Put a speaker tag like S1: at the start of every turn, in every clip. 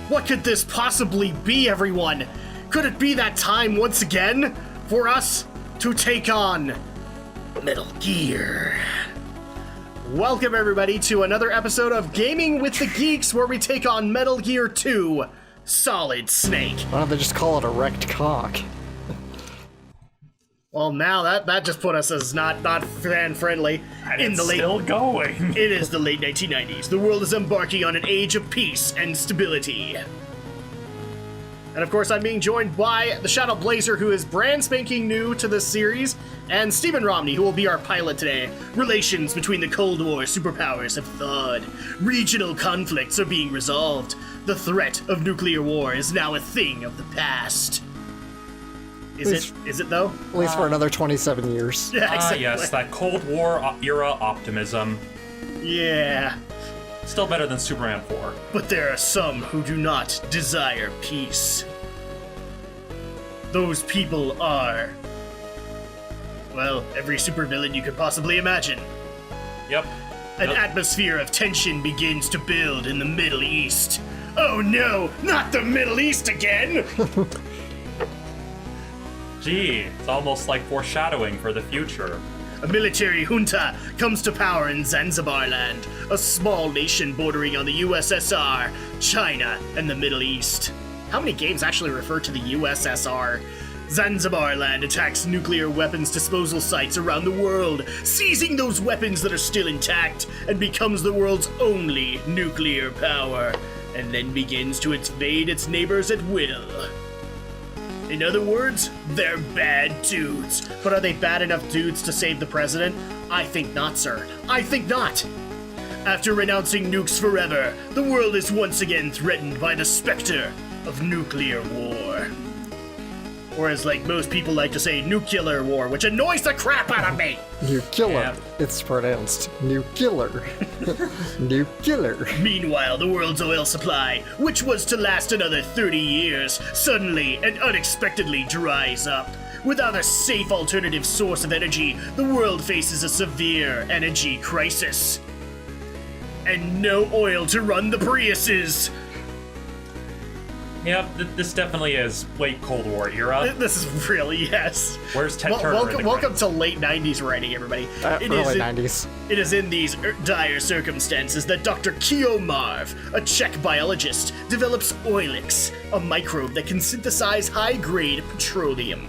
S1: What could this possibly be, everyone? Could it be that time once again for us to take on Metal Gear? Welcome everybody to another episode of Gaming with the Geeks, where we take on Metal Gear 2 Solid Snake.
S2: Why don't they just call it a wrecked cock?
S1: Well, now that just put us as not fan-friendly.
S3: And it's still going.
S1: It is the late 1990s. The world is embarking on an age of peace and stability. And of course, I'm being joined by the Shadow Blazer, who is brand spanking new to this series, and Stephen Romney, who will be our pilot today. Relations between the Cold War superpowers have thawed. Regional conflicts are being resolved. The threat of nuclear war is now a thing of the past. Is it though?
S2: At least for another 27 years.
S1: Yeah, exactly.
S3: Yes, that Cold War era optimism.
S1: Yeah.
S3: Still better than Superman 4.
S1: But there are some who do not desire peace. Those people are, well, every supervillain you could possibly imagine.
S3: Yep.
S1: An atmosphere of tension begins to build in the Middle East. Oh no, not the Middle East again!
S3: Gee, it's almost like foreshadowing for the future.
S1: A military junta comes to power in Zanzibar land, a small nation bordering on the USSR, China, and the Middle East. How many games actually refer to the USSR? Zanzibar land attacks nuclear weapons disposal sites around the world, seizing those weapons that are still intact, and becomes the world's only nuclear power, and then begins to invade its neighbors at will. In other words, they're bad dudes. But are they bad enough dudes to save the president? I think not, sir. I think not. After renouncing nukes forever, the world is once again threatened by the specter of nuclear war. Or as like most people like to say, nuclear war, which annoys the crap out of me.
S2: Nuclear.
S3: Yeah.
S2: It's pronounced nuclear. Nuclear.
S1: Meanwhile, the world's oil supply, which was to last another 30 years, suddenly and unexpectedly dries up. Without a safe alternative source of energy, the world faces a severe energy crisis. And no oil to run the Priuses.
S3: Yep, this definitely is late Cold War era.
S1: This is really, yes.
S3: Where's Ted Turner?
S1: Welcome to late 90s writing, everybody.
S2: Early 90s.
S1: It is in these dire circumstances that Dr. Keo Marv, a Czech biologist, develops Oilix, a microbe that can synthesize high-grade petroleum.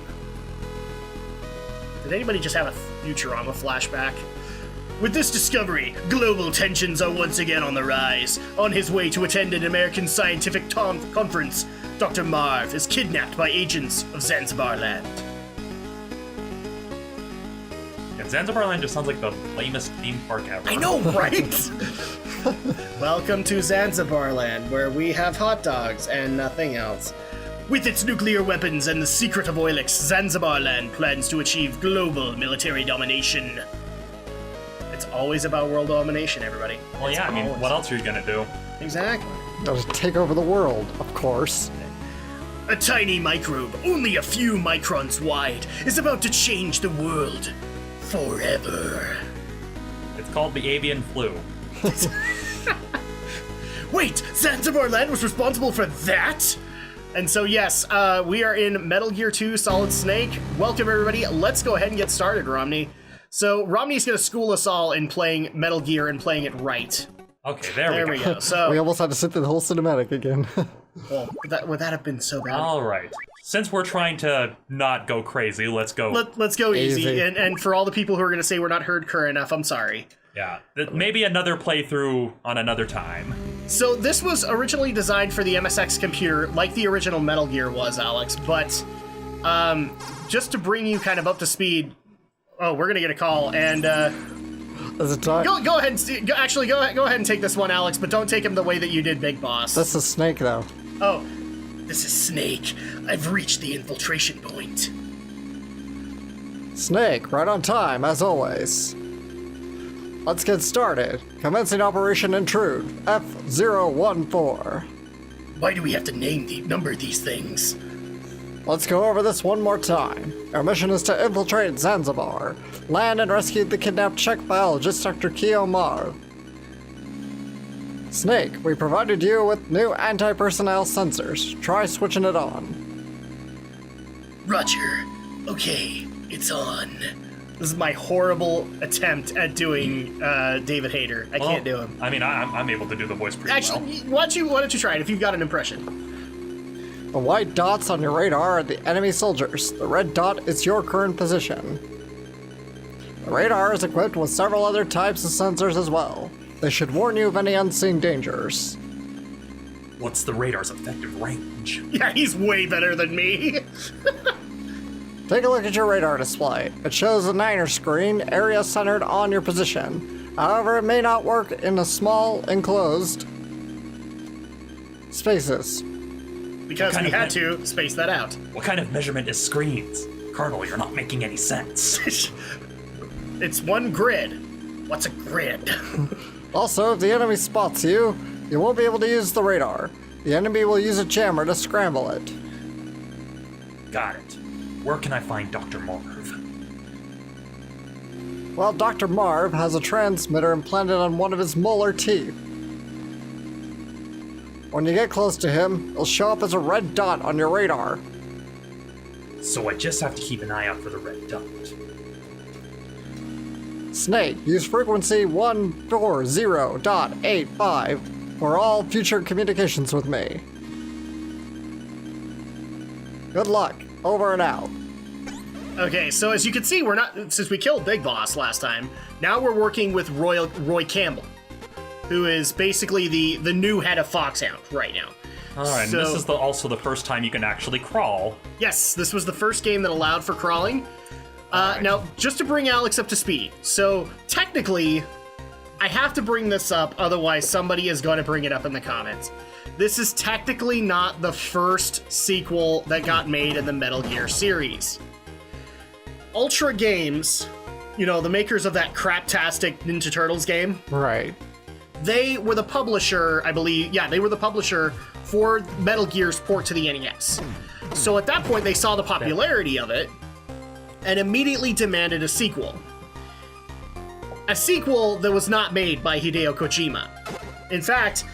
S1: Did anybody just have a Futurama flashback? With this discovery, global tensions are once again on the rise. On his way to attend an American scientific conference, Dr. Marv is kidnapped by agents of Zanzibar land.
S3: And Zanzibar Land just sounds like the lamest theme park ever.
S1: I know, right? Welcome to Zanzibar land, where we have hot dogs and nothing else. With its nuclear weapons and the secret of Oilix, Zanzibar land plans to achieve global military domination. It's always about world domination, everybody.
S3: Well, yeah, I mean, what else are you gonna do?
S1: Exactly.
S2: Gotta take over the world, of course.
S1: A tiny microbe, only a few microns wide, is about to change the world forever.
S3: It's called the avian flu.
S1: Wait, Zanzibar land was responsible for that? And so yes, we are in Metal Gear 2 Solid Snake. Welcome everybody, let's go ahead and get started, Romney. So Romney's gonna school us all in playing Metal Gear and playing it right.
S3: Okay, there we go.
S1: So,
S2: We almost had to sit through the whole cinematic again.
S1: well, would that have been so bad?
S3: All right. Since we're trying to not go crazy, let's go.
S1: Let's go easy.
S2: Easy.
S1: And for all the people who are gonna say we're not hardcore enough, I'm sorry.
S3: Yeah, maybe another playthrough on another time.
S1: So this was originally designed for the MSX computer, like the original Metal Gear was, Alex, but just to bring you kind of up to speed. Oh, we're gonna get a call, and
S2: Is it time?
S1: go ahead and go ahead and take this one, Alex, but don't take him the way that you did Big Boss.
S2: That's a snake, though.
S1: Oh, this is Snake. I've reached the infiltration point.
S2: Snake, right on time, as always. Let's get started. Commencing Operation Intrude, F014.
S1: Why do we have to number these things?
S2: Let's go over this one more time. Our mission is to infiltrate Zanzibar, land and rescue the kidnapped Czech biologist Dr. Keo Marv. Snake, we provided you with new anti-personnel sensors. Try switching it on.
S1: Roger. Okay, it's on. This is my horrible attempt at doing David Hayter. I can't do him.
S3: I mean, I'm able to do the voice pretty well.
S1: Actually, why don't you try it if you've got an impression?
S2: The white dots on your radar are the enemy soldiers. The red dot is your current position. The radar is equipped with several other types of sensors as well. They should warn you of any unseen dangers.
S3: What's the radar's effective range?
S1: Yeah, he's way better than me.
S2: Take a look at your radar display. It shows a 9er screen area centered on your position. However, it may not work in a small, enclosed spaces.
S1: Because we had to space that out.
S3: What kind of measurement is screens? Colonel, you're not making any sense.
S1: It's one grid. What's a grid?
S2: Also, if the enemy spots you, you won't be able to use the radar. The enemy will use a jammer to scramble it.
S3: Got it. Where can I find Dr. Marv?
S2: Well, Dr. Marv has a transmitter implanted on one of his molar teeth. When you get close to him, he'll show up as a red dot on your radar.
S3: So I just have to keep an eye out for the red dot.
S2: Snake, use frequency 140.85 for all future communications with me. Good luck. Over and out.
S1: Okay, so as you can see, since we killed Big Boss last time, now we're working with Roy Campbell, who is basically the new head of Foxhound right now.
S3: Alright,
S1: So-
S3: and this is also the first time you can actually crawl.
S1: Yes, this was the first game that allowed for crawling. Now, just to bring Alex up to speed, so technically, I have to bring this up, otherwise somebody is going to bring it up in the comments. This is technically not the first sequel that got made in the Metal Gear series. Ultra Games, the makers of that craptastic Ninja Turtles game,
S2: Right.
S1: they were the publisher, I believe, they were the publisher for Metal Gear's port to the NES. So at that point, they saw the popularity of it and immediately demanded a sequel. A sequel that was not made by Hideo Kojima. In fact,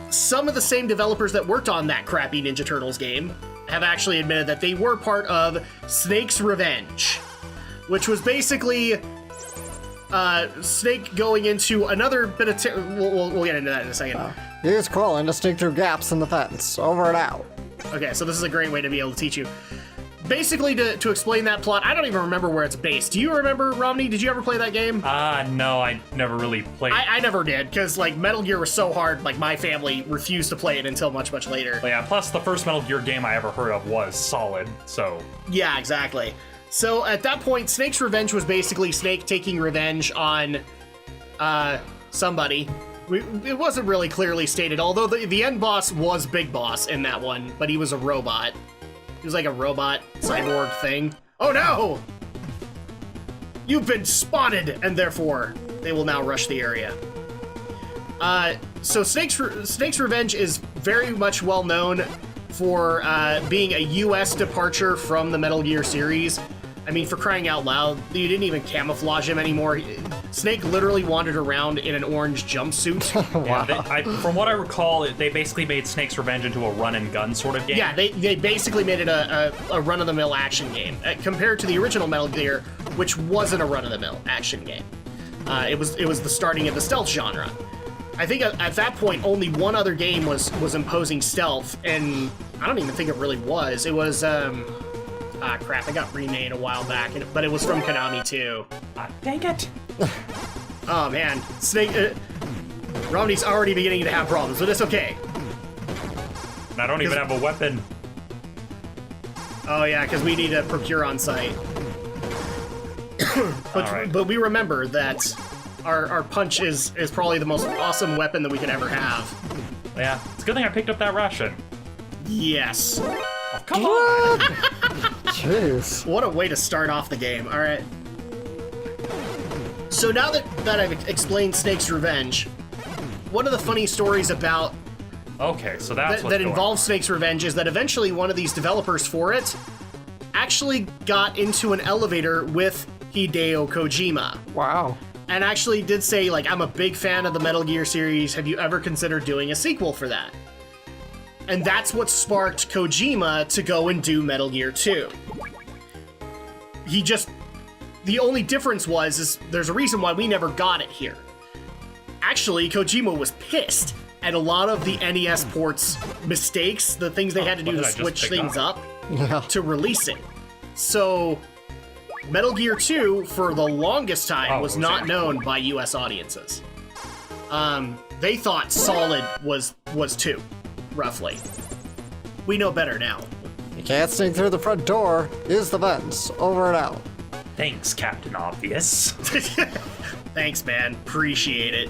S1: some of the same developers that worked on that crappy Ninja Turtles game have actually admitted that they were part of Snake's Revenge, which was basically Snake going into another bit of... We'll get into that in a second.
S2: Use crawling to sneak through gaps in the fence. Over and out.
S1: Okay, so this is a great way to be able to teach you. Basically, to explain that plot, I don't even remember where it's based. Do you remember, Romney? Did you ever play that game?
S3: No, I never really played.
S1: I never did, because Metal Gear was so hard, my family refused to play it until much, much later.
S3: But yeah, plus the first Metal Gear game I ever heard of was Solid, so...
S1: Yeah, exactly. So at that point, Snake's Revenge was basically Snake taking revenge on somebody. It wasn't really clearly stated, although the end boss was Big Boss in that one, but he was a robot. He was like a robot cyborg thing. Oh no! You've been spotted, and therefore they will now rush the area. So Snake's Revenge is very much well known for being a US departure from the Metal Gear series. I mean, for crying out loud, you didn't even camouflage him anymore. Snake literally wandered around in an orange jumpsuit.
S3: Wow. Yeah, from what I recall, they basically made Snake's Revenge into a run-and-gun sort of game.
S1: Yeah, they basically made it a run-of-the-mill action game, compared to the original Metal Gear, which wasn't a run-of-the-mill action game. It was the starting of the stealth genre. I think at that point, only one other game was imposing stealth, and I don't even think it really was. It was, crap, it got remade a while back, but it was from Konami too.
S3: Dang it!
S1: Oh man, Snake, Romney's already beginning to have problems, but it's okay.
S3: And I don't even have a weapon.
S1: Oh yeah, because we need to procure on site. But we remember that our punch is probably the most awesome weapon that we could ever have.
S3: Yeah, it's a good thing I picked up that ration.
S1: Yes.
S3: Oh, come on!
S2: Jeez.
S1: What a way to start off the game. All right. So now that I've explained Snake's Revenge, one of the funny stories about
S3: Okay, so that's
S1: that involves Snake's Revenge is that eventually one of these developers for it actually got into an elevator with Hideo Kojima.
S2: Wow.
S1: and actually did say, like, I'm a big fan of the Metal Gear series. Have you ever considered doing a sequel for that? And that's what sparked Kojima to go and do Metal Gear 2. The only difference is there's a reason why we never got it here. Actually, Kojima was pissed at a lot of the NES ports mistakes, the things they had to do to switch things up to release it. So, Metal Gear 2, for the longest time, was not known by US audiences. They thought Solid was 2, roughly. We know better now.
S2: You can't sneak through the front door. Use the vents. Over and out.
S3: Thanks, Captain Obvious.
S1: Thanks, man. Appreciate it.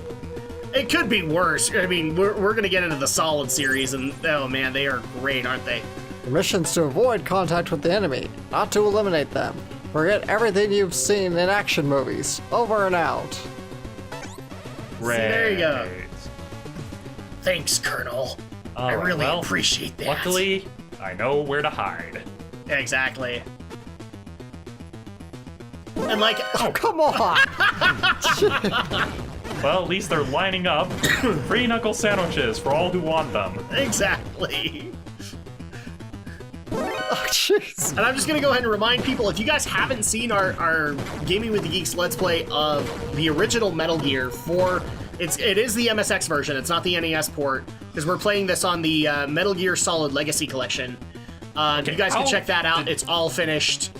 S1: It could be worse. I mean, we're gonna get into the Solid series, and oh man, they are great, aren't they?
S2: The mission's to avoid contact with the enemy, not to eliminate them. Forget everything you've seen in action movies. Over and out.
S3: Right.
S1: There you go. Thanks, Colonel. I really appreciate that.
S3: Luckily, I know where to hide.
S1: Exactly. And like,
S2: Oh, come on!
S3: Well, at least they're lining up. Free knuckle sandwiches for all who want them.
S1: exactly.
S2: Oh, jeez.
S1: And I'm just gonna go ahead and remind people, if you guys haven't seen our Gaming with the Geeks Let's Play of the original Metal Gear it is the MSX version, it's not the NES port, because we're playing this on the Metal Gear Solid Legacy Collection. You guys can check that out, it's all finished.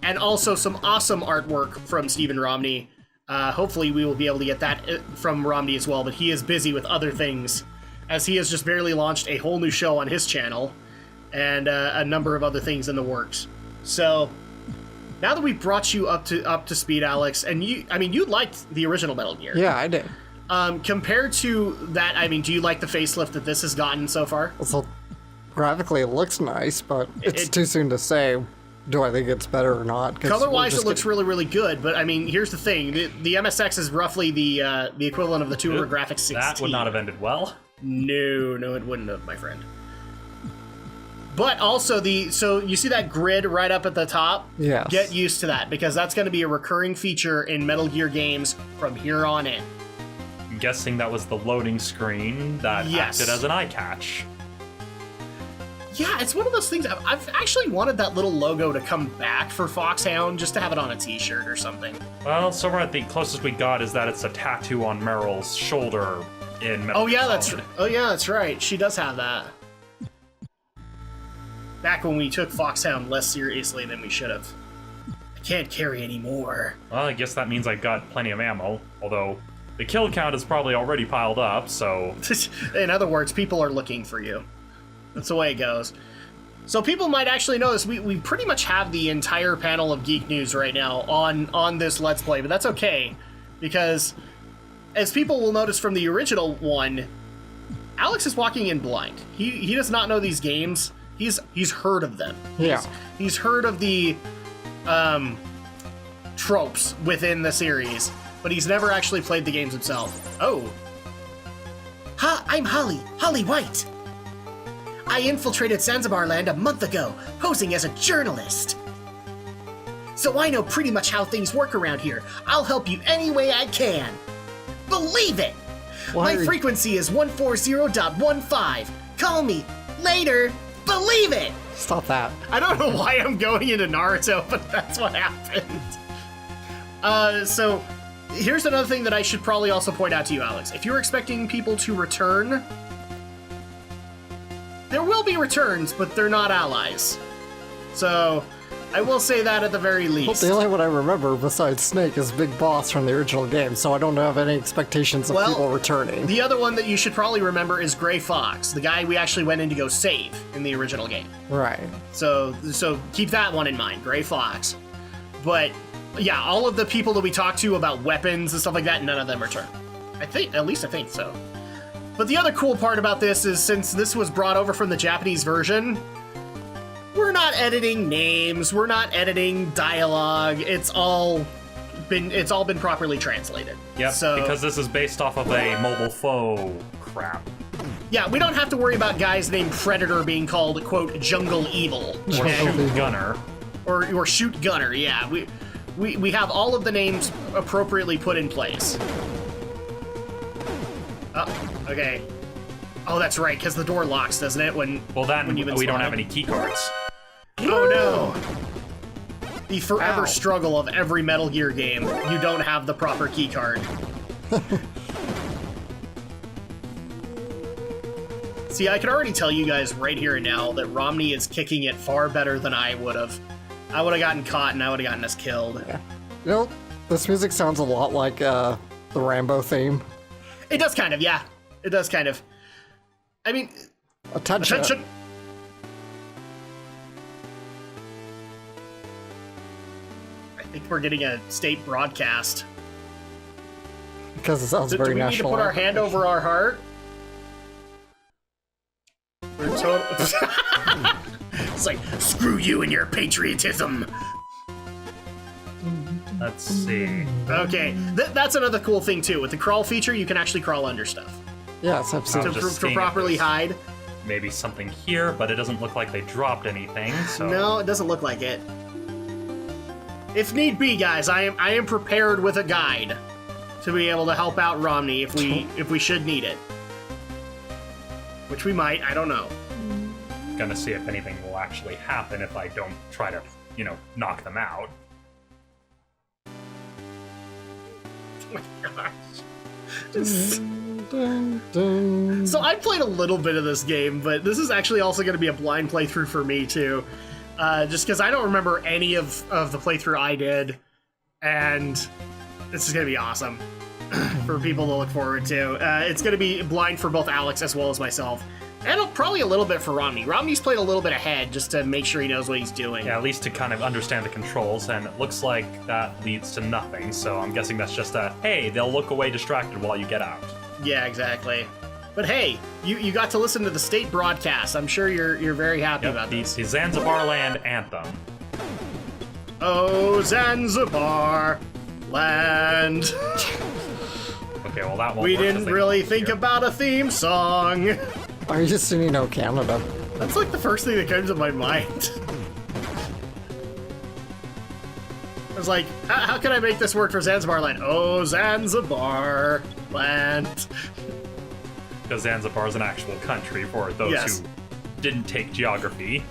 S1: And also some awesome artwork from Stephen Romney. Hopefully we will be able to get that from Romney as well, but he is busy with other things, as he has just barely launched a whole new show on his channel, and a number of other things in the works. So, now that we've brought you up to speed, Alex, and you liked the original Metal Gear.
S2: Yeah, I did.
S1: Compared to that, I mean, do you like the facelift that this has gotten so far?
S2: So, graphically it looks nice, but it's too soon to say. Do I think it's better or not?
S1: Color-wise, it looks really, really good, but I mean, here's the thing. The MSX is roughly the equivalent of the TurboGrafx 16.
S3: That would not have ended well.
S1: No, it wouldn't have, my friend. But also, so you see that grid right up at the top?
S2: Yes.
S1: Get used to that, because that's going to be a recurring feature in Metal Gear games from here on in.
S3: I'm guessing that was the loading screen that acted as an eye catch.
S1: Yeah, it's one of those things. I've actually wanted that little logo to come back for Foxhound, just to have it on a t-shirt or something.
S3: Well, so far the closest we got is that it's a tattoo on Meryl's shoulder in Metal Gear Solid.
S1: That's right. She does have that. Back when we took Foxhound less seriously than we should have. I can't carry any more.
S3: Well, I guess that means I got plenty of ammo, although the kill count is probably already piled up, so...
S1: In other words, people are looking for you. That's the way it goes. So people might actually notice we pretty much have the entire panel of Geek News right now on this Let's Play, but that's okay, because as people will notice from the original one, Alex is walking in blind. He does not know these games. He's heard of them.
S2: Yeah.
S1: He's heard of the tropes within the series, but he's never actually played the games himself. Oh. Hi, I'm Holly White. I infiltrated Zanzibar land a month ago, posing as a journalist. So I know pretty much how things work around here. I'll help you any way I can. Believe it! My frequency is 140.15. Call me later. Believe it!
S2: Stop that.
S1: I don't know why I'm going into Naruto, but that's what happened. So here's another thing that I should probably also point out to you, Alex. If you're expecting people to return, there will be returns, but they're not allies. So, I will say that at the very least.
S2: Well, the only one I remember besides Snake is Big Boss from the original game, so I don't have any expectations of people returning.
S1: The other one that you should probably remember is Gray Fox, the guy we actually went in to go save in the original game.
S2: Right.
S1: So keep that one in mind, Gray Fox. But, yeah, all of the people that we talked to about weapons and stuff like that, none of them return. At least I think so. But the other cool part about this is, since this was brought over from the Japanese version, we're not editing names, we're not editing dialogue. It's all been properly translated.
S3: Yep,
S1: so,
S3: because this is based off of a mobile foe crap.
S1: Yeah, we don't have to worry about guys named Predator being called, quote, Jungle Evil.
S3: Or Shoot Gunner.
S1: Or Shoot Gunner, yeah. we have all of the names appropriately put in place. Oh, okay. Oh, that's right, because the door locks, doesn't it? When
S3: we don't have any key cards.
S1: Oh no! The forever struggle of every Metal Gear game. You don't have the proper key card. See, I can already tell you guys right here and now that Romney is kicking it far better than I would have. I would have gotten caught and I would have gotten us killed.
S2: Yeah. You know, this music sounds a lot like the Rambo theme.
S1: It does kind of, yeah. It does kind of. I mean...
S2: Attention.
S1: I think we're getting a state broadcast.
S2: Because it sounds very national.
S1: Do we need to put our hand over our heart? We're total... It's like, screw you and your patriotism.
S3: Let's see.
S1: Okay, that's another cool thing too. With the crawl feature, you can actually crawl under stuff.
S2: Yes, I've seen
S1: to properly hide.
S3: Maybe something here, but it doesn't look like they dropped anything. So
S1: no, it doesn't look like it. If need be, guys, I am prepared with a guide to be able to help out Romney if we should need it. Which we might, I don't know.
S3: Gonna see if anything will actually happen if I don't try to, knock them out.
S1: Oh my gosh. So I played a little bit of this game, but this is actually also going to be a blind playthrough for me too. Just because I don't remember any of the playthrough I did, and this is going to be awesome for people to look forward to. It's going to be blind for both Alex as well as myself. And probably a little bit for Romney. Romney's played a little bit ahead just to make sure he knows what he's doing.
S3: Yeah, at least to kind of understand the controls, and it looks like that leads to nothing, so I'm guessing that's just a, hey, they'll look away distracted while you get out.
S1: Yeah, exactly. But hey, you got to listen to the state broadcast. I'm sure you're very happy about this.
S3: The Zanzibar Land Anthem.
S1: Oh, Zanzibar Land.
S3: Okay, well that won't
S1: We
S3: work,
S1: didn't really think about a theme song.
S2: Are you just singing "Oh Canada"?
S1: That's like the first thing that comes to my mind. I was like, how can I make this work for Zanzibar Land? Oh, Zanzibar Land.
S3: Because Zanzibar is an actual country for those who didn't take geography.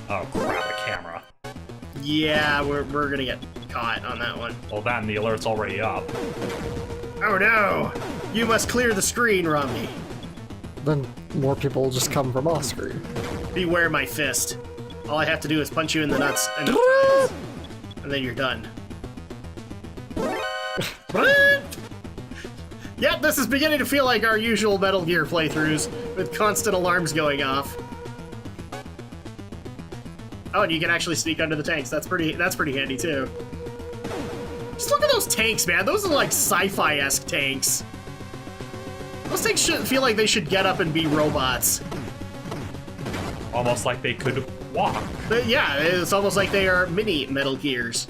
S3: Oh crap, a camera.
S1: Yeah, we're gonna get caught on that one.
S3: Well, that and the alert's already up.
S1: Oh no! You must clear the screen, Romney.
S2: Then more people will just come from off screen.
S1: Beware my fist. All I have to do is punch you in the nuts enough times, and then you're done. Yep, this is beginning to feel like our usual Metal Gear playthroughs, with constant alarms going off. Oh, and you can actually sneak under the tanks. That's pretty handy too. Just look at those tanks, man. Those are like sci-fi-esque tanks. Those things should feel like they should get up and be robots.
S3: Almost like they could walk.
S1: But yeah, it's almost like they are mini Metal Gears.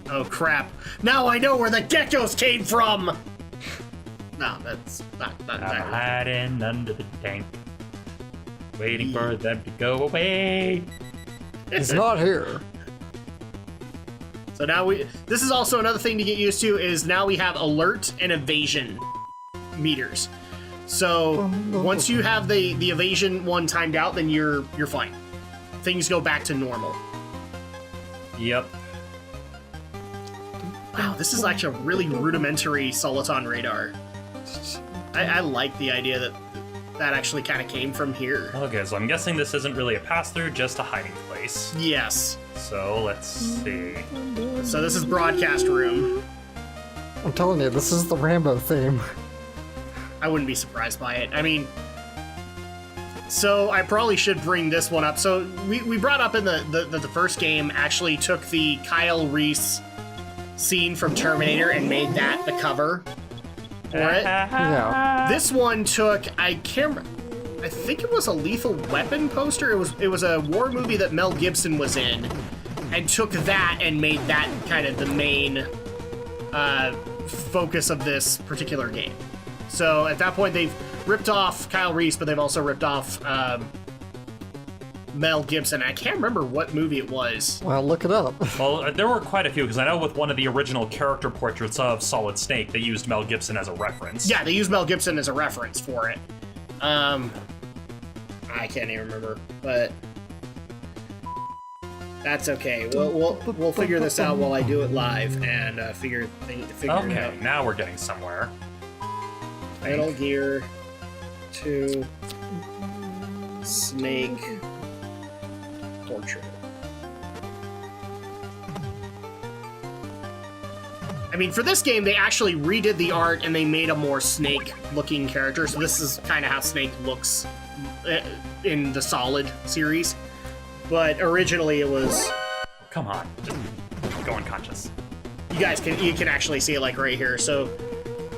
S1: Oh crap. Now I know where the geckos came from! No, that's not
S3: I'm
S1: that.
S3: hiding under the tank, waiting for them to go away.
S2: He's not here.
S1: So now this is also another thing to get used to, is now we have alert and evasion meters. So once you have the evasion one timed out, then you're fine. Things go back to normal.
S3: Yep.
S1: Wow, this is actually a really rudimentary Soliton radar. I like the idea that actually kind of came from here.
S3: Okay, so I'm guessing this isn't really a pass-through, just a hiding place.
S1: Yes.
S3: So let's see.
S1: So this is broadcast room.
S2: I'm telling you, this is the Rambo theme.
S1: I wouldn't be surprised by it. I mean, so I probably should bring this one up. So we brought up in the first game actually took the Kyle Reese scene from Terminator and made that the cover for it.
S2: Yeah.
S1: This one took, I think it was a Lethal Weapon poster. It was a war movie that Mel Gibson was in, and took that and made that kind of the main focus of this particular game. So at that point, they've ripped off Kyle Reese, but they've also ripped off Mel Gibson. I can't remember what movie it was.
S2: Well, look it up.
S3: Well, there were quite a few, because I know with one of the original character portraits of Solid Snake, they used Mel Gibson as a reference.
S1: Yeah, they used Mel Gibson as a reference for it. I can't even remember, but that's okay. We'll figure this out while I do it live and figure it out.
S3: Okay, now we're getting somewhere.
S1: Metal Gear 2 Snake Portrait. I mean, for this game, they actually redid the art and they made a more Snake-looking character. So this is kind of how Snake looks in the Solid series. But originally, it was.
S3: Come on, just go unconscious.
S1: You can actually see it like right here. So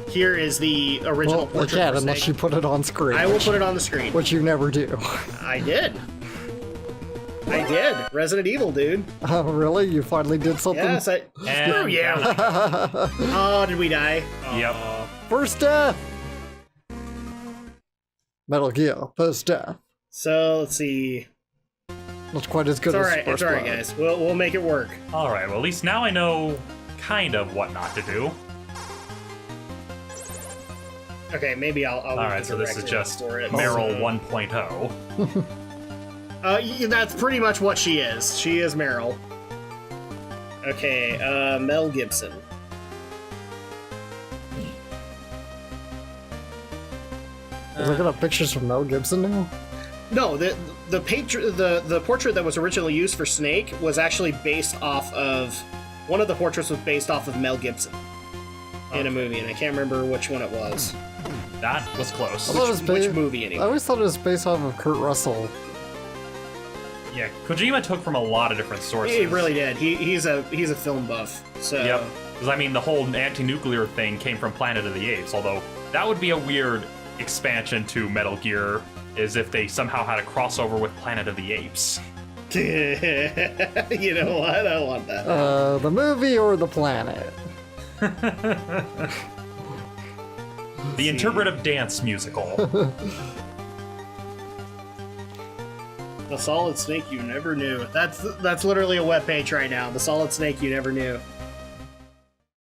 S1: here is the original
S2: Well,
S1: portrait.
S2: yeah,
S1: for
S2: unless
S1: Snake.
S2: you put it on screen.
S1: I will put it on the screen.
S2: Which you never do.
S1: I did. Resident Evil, dude.
S2: Oh, really? You finally did something?
S1: Yes,
S3: And-
S1: screw you. Oh, did we die?
S3: Yep.
S2: First death! Metal Gear, first death.
S1: So let's see.
S2: Not quite as good
S1: It's
S2: as
S1: alright,
S2: First
S1: it's alright,
S2: Blood.
S1: guys. We'll make it work.
S3: All right, well, at least now I know kind of what not to do.
S1: Okay, maybe I'll
S3: All right, so this is just Meryl 1.0.
S1: That's pretty much what she is. She is Meryl. Okay, Mel Gibson.
S2: Looking up pictures from Mel Gibson now?
S1: No, the portrait that was originally used for Snake was actually based off of one of the portraits was based off of Mel Gibson in a movie, and I can't remember which one it was.
S3: That was close.
S2: I thought it was
S1: Which movie, anyway?
S2: I always thought it was based off of Kurt Russell.
S3: Yeah, Kojima took from a lot of different sources.
S1: He really did. He's a film buff. So
S3: Yep. Because, I mean, the whole anti-nuclear thing came from Planet of the Apes, although that would be a weird expansion to Metal Gear, is if they somehow had a crossover with Planet of the Apes.
S1: You know what? I don't want that.
S2: The movie or the planet?
S3: The interpretive dance musical.
S1: The Solid Snake You Never Knew. That's literally a webpage right now. The Solid Snake You Never Knew.